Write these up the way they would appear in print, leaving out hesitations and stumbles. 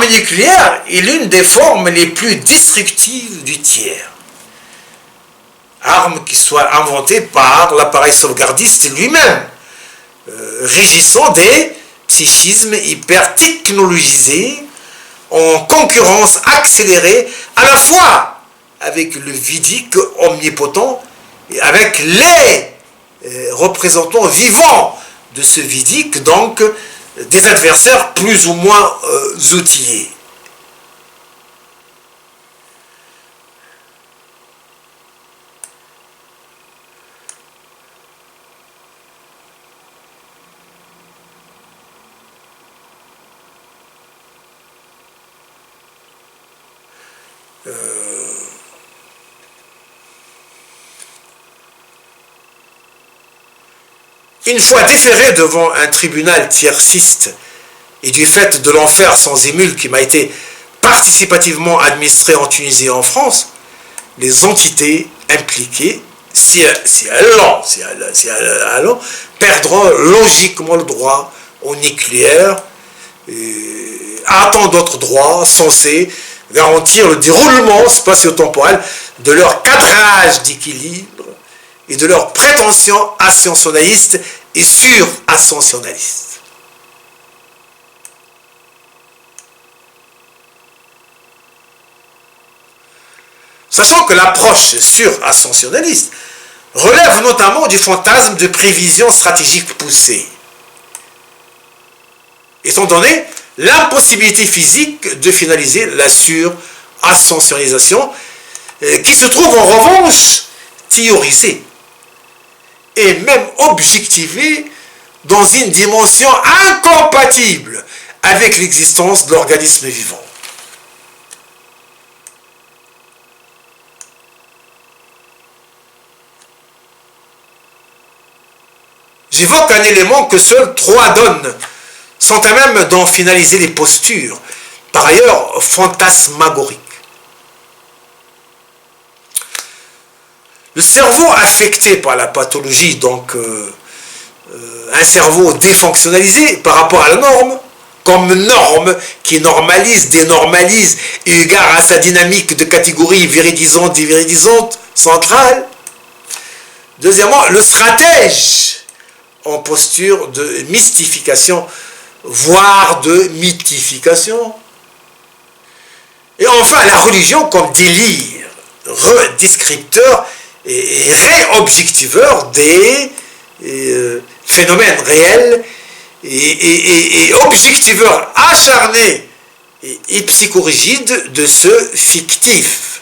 L'arme nucléaire est l'une des formes les plus destructives du tiers. Arme qui soit inventée par l'appareil sauvegardiste lui-même, régissant des psychismes hyper-technologisés en concurrence accélérée à la fois avec le vidique omnipotent et avec les représentants vivants de ce vidique, donc des adversaires plus ou moins outillés. Une fois déféré devant un tribunal tierciste et du fait de l'enfer sans émule qui m'a été participativement administré en Tunisie et en France, les entités impliquées, si elles l'ont, perdront logiquement le droit au nucléaire et à tant d'autres droits censés garantir le déroulement spatio-temporel de leur cadrage d'équilibre et de leurs prétentions ascensionnalistes et sur-ascensionnalistes. Sachant que l'approche sur-ascensionnaliste relève notamment du fantasme de prévision stratégique poussée, étant donné l'impossibilité physique de finaliser la sur-ascensionnalisation qui se trouve en revanche théorisée et même objectivée dans une dimension incompatible avec l'existence de l'organisme vivant. J'évoque un élément que seuls 3 donnent sont à même d'en finaliser les postures, par ailleurs fantasmagoriques. Le cerveau affecté par la pathologie, donc un cerveau défonctionnalisé par rapport à la norme, comme norme qui normalise, dénormalise, eu égard à sa dynamique de catégories véridisantes, divéridisantes, centrale. Deuxièmement, le stratège en posture de mystification, voire de mythification. Et enfin, la religion comme délire, redescripteur et réobjectiveur des phénomènes réels et objectiveur acharné et psychorigide de ce fictif.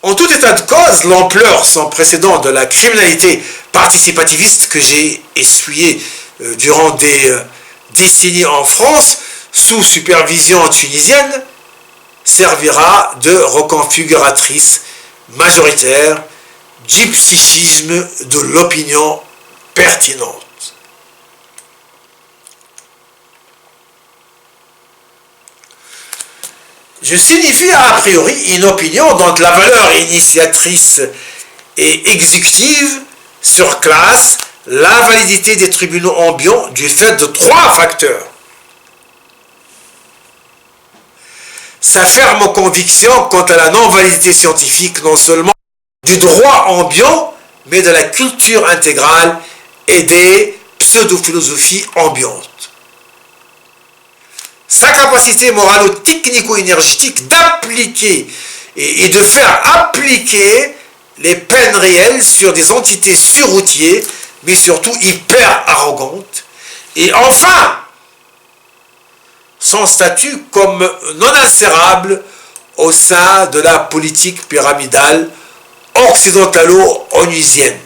En tout état de cause, l'ampleur sans précédent de la criminalité participativiste que j'ai essuyée durant des décennies en France, sous supervision tunisienne, servira de reconfiguratrice majoritaire du psychisme de l'opinion pertinente. Je signifie a priori une opinion dont la valeur initiatrice et exécutive surclasse la validité des tribunaux ambiants du fait de 3 facteurs. Sa ferme conviction quant à la non-validité scientifique non seulement du droit ambiant, mais de la culture intégrale et des pseudo-philosophies ambiantes. Sa capacité moralo-technico-énergétique d'appliquer et de faire appliquer les peines réelles sur des entités surroutiers, mais surtout hyper arrogantes. Et enfin, son statut comme non insérable au sein de la politique pyramidale occidentalo-onusienne.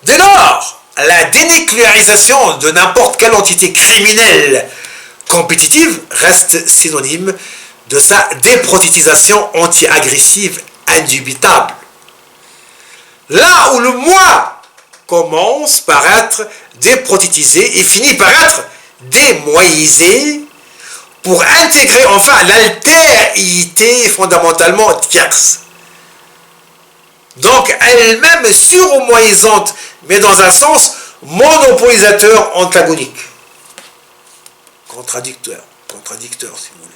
Dès lors, la dénucléarisation de n'importe quelle entité criminelle compétitive reste synonyme de sa déprotétisation anti-agressive indubitable. Là où le moi commence par être déprotétisé et finit par être démoïsé pour intégrer enfin l'altérité fondamentalement tierce. Donc elle-même surmoïsante, mais dans un sens monopolisateur antagonique. Contradicteur si vous voulez.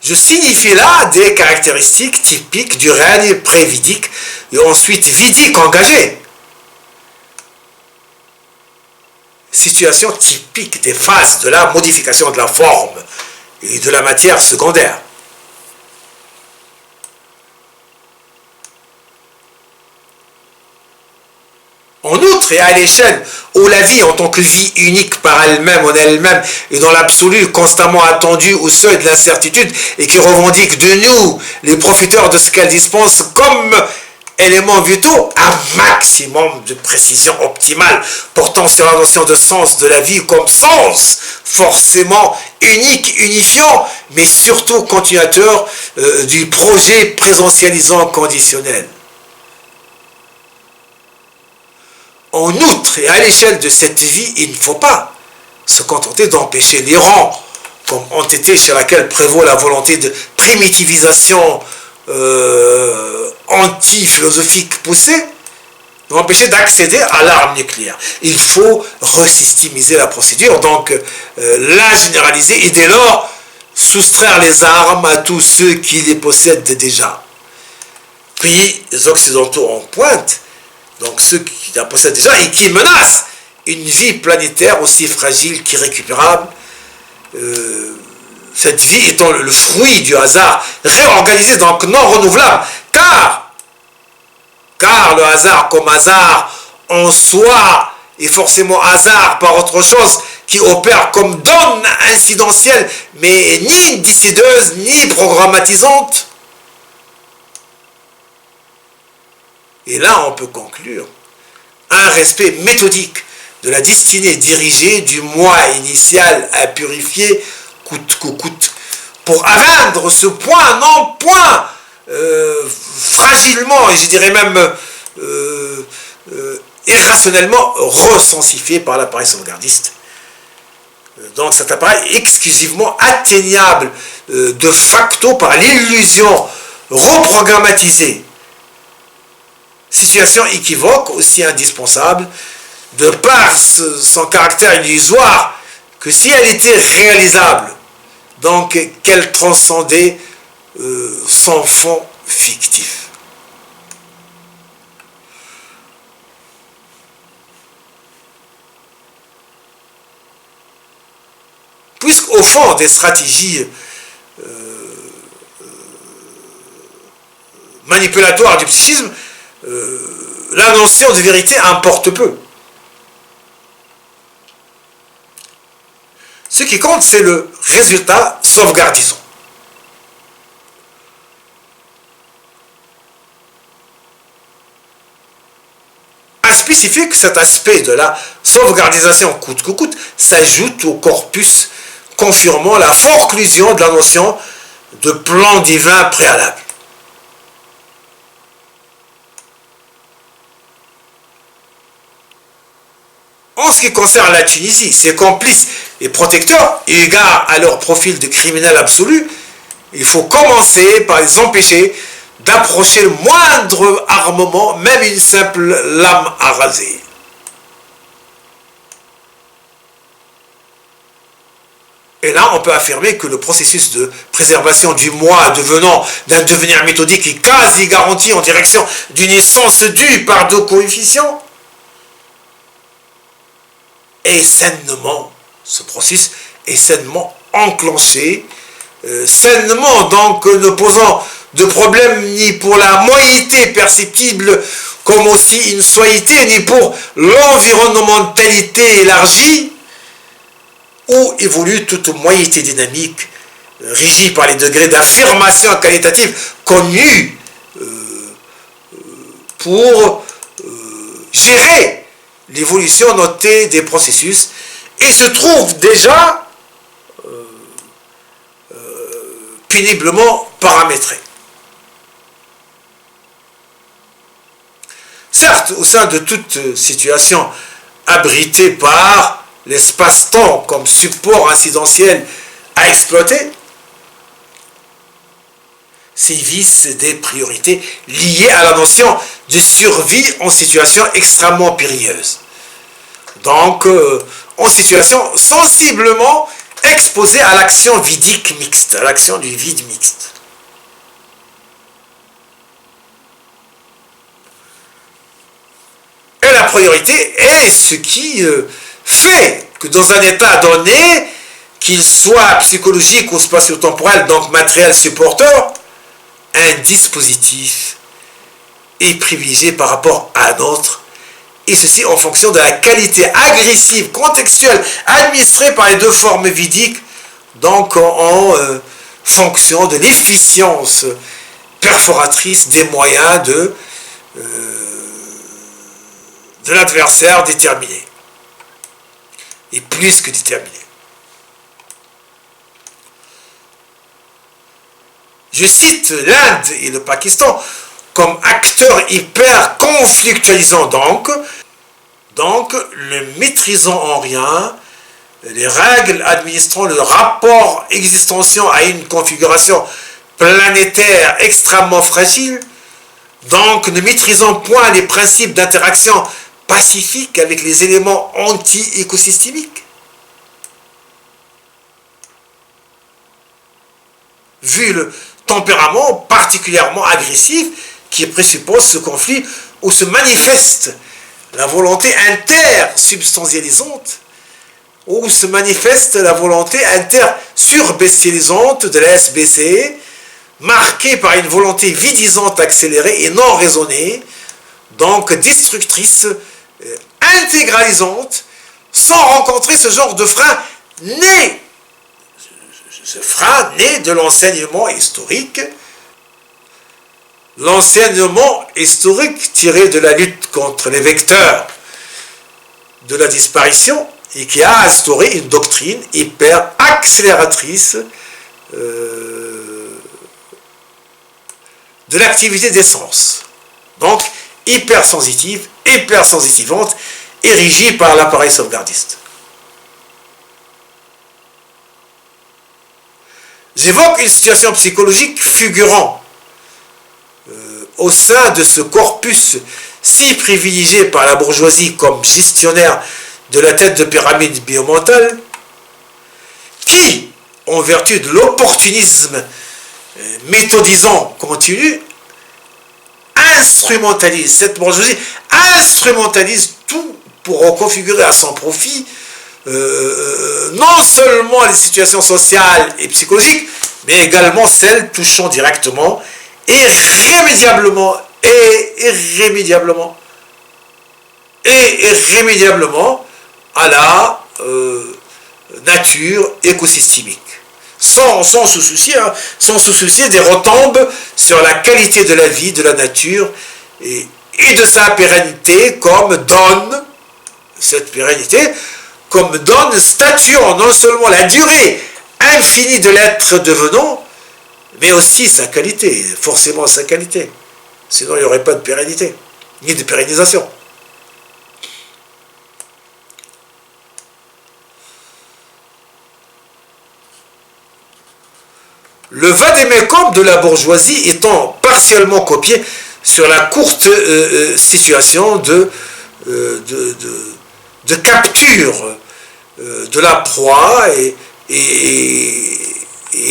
Je signifie là des caractéristiques typiques du règne pré-vidique et ensuite vidique engagé. Situation typique des phases de la modification de la forme et de la matière secondaire. En outre, et à l'échelle où la vie en tant que vie unique par elle-même, en elle-même, et dans l'absolu constamment attendue au seuil de l'incertitude, et qui revendique de nous, les profiteurs de ce qu'elle dispense, comme éléments vitaux, un maximum de précision optimale, portant sur la notion de sens de la vie comme sens, forcément unique, unifiant, mais surtout continuateur du projet présentialisant conditionnel. En outre, et à l'échelle de cette vie, il ne faut pas se contenter d'empêcher l'errant, comme entité chez laquelle prévaut la volonté de primitivisation anti-philosophique poussée, d'empêcher d'accéder à l'arme nucléaire. Il faut resystimiser la procédure, donc la généraliser et dès lors soustraire les armes à tous ceux qui les possèdent déjà. Pays occidentaux en pointe, donc ceux qui la possèdent déjà et qui menacent une vie planétaire aussi fragile qu'irrécupérable, cette vie étant le fruit du hasard réorganisé, donc non renouvelable, car le hasard comme hasard en soi est forcément hasard par autre chose qui opère comme donne incidentielle, mais ni décideuse ni programmatisante. Et là, on peut conclure un respect méthodique de la destinée dirigée du moi initial à purifier coûte que coûte, pour atteindre ce point, non point fragilement, et je dirais même irrationnellement recensifié par l'appareil sauvegardiste. Donc cet appareil exclusivement atteignable de facto par l'illusion reprogrammatisée. Situation équivoque, aussi indispensable, de par son caractère illusoire, que si elle était réalisable, donc qu'elle transcendait son fond fictif. Puisqu'au fond des stratégies manipulatoires du psychisme, la notion de vérité importe peu. Ce qui compte, c'est le résultat sauvegardisant. À spécifique, cet aspect de la sauvegardisation coûte que coûte s'ajoute au corpus confirmant la forclusion de la notion de plan divin préalable. En ce qui concerne la Tunisie, ses complices et protecteurs, eu égard à leur profil de criminel absolu, il faut commencer par les empêcher d'approcher le moindre armement, même une simple lame à raser. Et là, on peut affirmer que le processus de préservation du moi devenant d'un devenir méthodique et quasi garanti en direction d'une essence due par deux coefficients, est sainement, ce processus est sainement enclenché, sainement donc ne posant de problème ni pour la moïté perceptible comme aussi une soïté, ni pour l'environnementalité élargie, où évolue toute moïté dynamique, régie par les degrés d'affirmation qualitative connus pour gérer l'évolution notée des processus, et se trouve déjà péniblement paramétrée. Certes, au sein de toute situation abritée par l'espace-temps comme support incidentiel à exploiter, sévissent des priorités liées à la notion de survie en situation extrêmement périlleuse. Donc, en situation sensiblement exposée à l'action vidique mixte, à l'action du vide mixte. Et la priorité est ce qui fait que dans un état donné, qu'il soit psychologique ou spatio-temporel, donc matériel supporteur, un dispositif est privilégié par rapport à un autre, et ceci en fonction de la qualité agressive, contextuelle, administrée par les deux formes vidiques, donc en fonction de l'efficience perforatrice des moyens de l'adversaire déterminé, et plus que déterminé. Je cite l'Inde et le Pakistan comme acteurs hyper conflictualisants, donc ne maîtrisant en rien les règles administrant le rapport existentiel à une configuration planétaire extrêmement fragile, donc ne maîtrisant point les principes d'interaction pacifique avec les éléments anti-écosystémiques. Vu le tempérament particulièrement agressif qui présuppose ce conflit où se manifeste la volonté intersubstantialisante, où se manifeste la volonté intersurbestialisante de la SBC, marquée par une volonté vidisante accélérée et non raisonnée, donc destructrice, intégralisante, sans rencontrer ce genre de frein né de l'enseignement historique. L'enseignement historique tiré de la lutte contre les vecteurs de la disparition et qui a instauré une doctrine hyper accélératrice de l'activité des sens. Donc hypersensitive, hypersensitivante, érigée par l'appareil sauvegardiste. J'évoque une situation psychologique figurant au sein de ce corpus si privilégié par la bourgeoisie comme gestionnaire de la tête de pyramide biomentale, qui, en vertu de l'opportunisme méthodisant continu, cette bourgeoisie instrumentalise tout pour reconfigurer à son profit non seulement les situations sociales et psychologiques, mais également celles touchant directement et irrémédiablement à la nature écosystémique, sans se soucier des retombes sur la qualité de la vie de la nature et de sa pérennité, comme donne statuant non seulement la durée infinie de l'être devenant, mais aussi sa qualité, forcément sa qualité. Sinon il n'y aurait pas de pérennité, ni de pérennisation. Le vade-mecum de la bourgeoisie étant partiellement copié sur la courte situation de capture de la proie et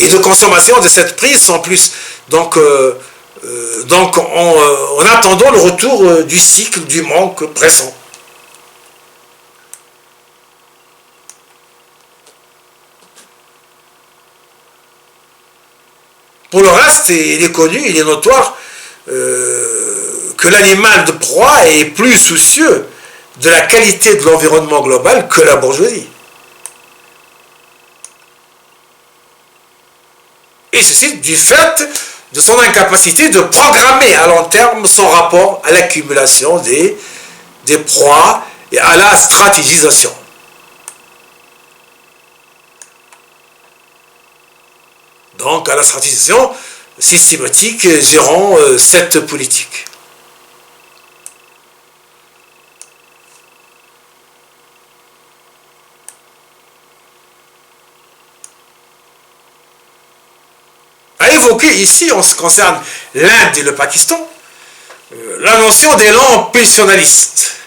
de consommation de cette prise sans plus. Donc en attendant le retour du cycle du manque pressant. Pour le reste, il est connu, il est notoire que l'animal de proie est plus soucieux de la qualité de l'environnement global que la bourgeoisie. Et ceci du fait de son incapacité de programmer à long terme son rapport à l'accumulation des proies et à la stratégisation. Donc à la stratégisation systématique gérant cette politique. À évoquer ici, en ce qui concerne l'Inde et le Pakistan, la notion d'élan pulsionaliste,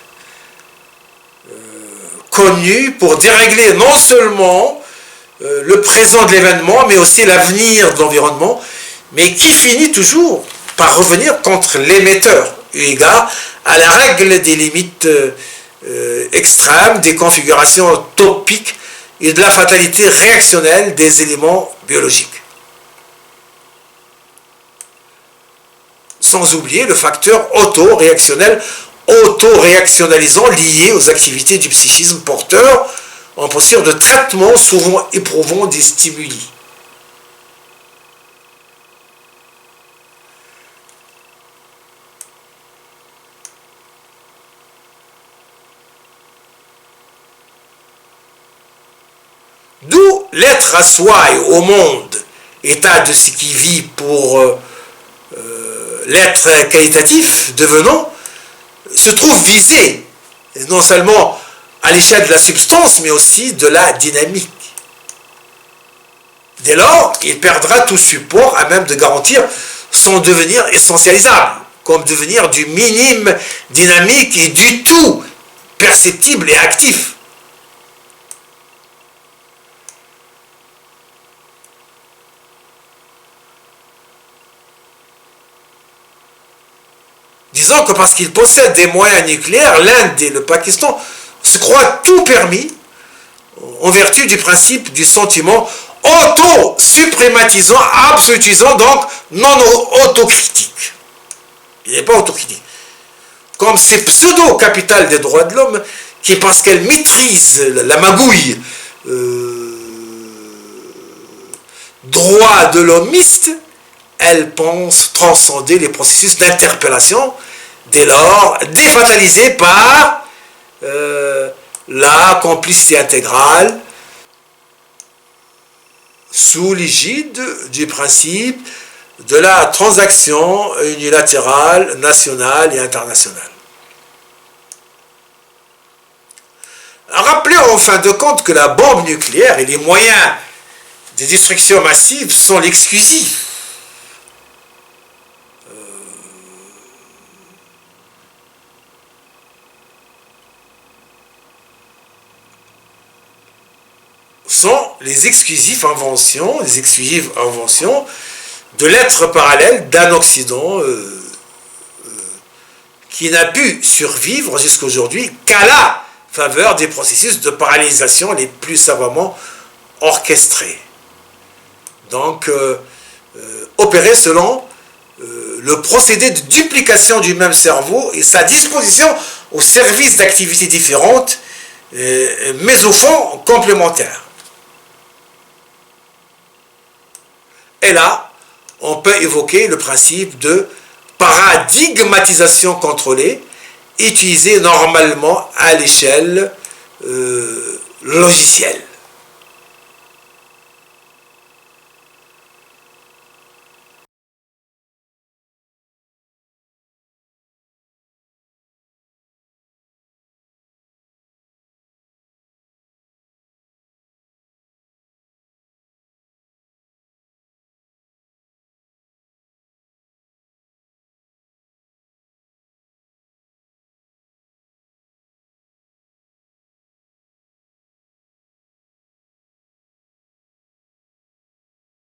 connu pour dérégler non seulement le présent de l'événement, mais aussi l'avenir de l'environnement, mais qui finit toujours par revenir contre l'émetteur, eu égard à la règle des limites extrêmes, des configurations topiques et de la fatalité réactionnelle des éléments biologiques. Sans oublier le facteur auto-réactionnalisant lié aux activités du psychisme porteur en posture de traitement souvent éprouvant des stimuli. D'où l'être à soi et au monde, état de ce qui vit pour l'être qualitatif devenant, se trouve visé, non seulement à l'échelle de la substance, mais aussi de la dynamique. Dès lors, il perdra tout support à même de garantir son devenir essentialisable, comme devenir du minime dynamique et du tout perceptible et actif. Disons que parce qu'ils possèdent des moyens nucléaires, l'Inde et le Pakistan se croient tout permis en vertu du principe du sentiment auto-suprématisant, absolutisant, donc non autocritique. Il n'est pas autocritique. Comme ces pseudo-capitales des droits de l'homme, qui parce qu'elles maîtrisent la magouille droit de l'homiste, elles pensent transcender les processus d'interpellation, dès lors défatalisés par la complicité intégrale sous l'égide du principe de la transaction unilatérale, nationale et internationale. Rappelez en fin de compte que la bombe nucléaire et les moyens de destruction massive sont l'exclusif. Sont les exclusives inventions de l'être parallèle d'un Occident qui n'a pu survivre jusqu'à aujourd'hui qu'à la faveur des processus de parallélisation les plus savamment orchestrés. Donc, opérer selon le procédé de duplication du même cerveau et sa disposition au service d'activités différentes, mais au fond complémentaires. Et là, on peut évoquer le principe de paradigmatisation contrôlée, utilisé normalement à l'échelle logicielle.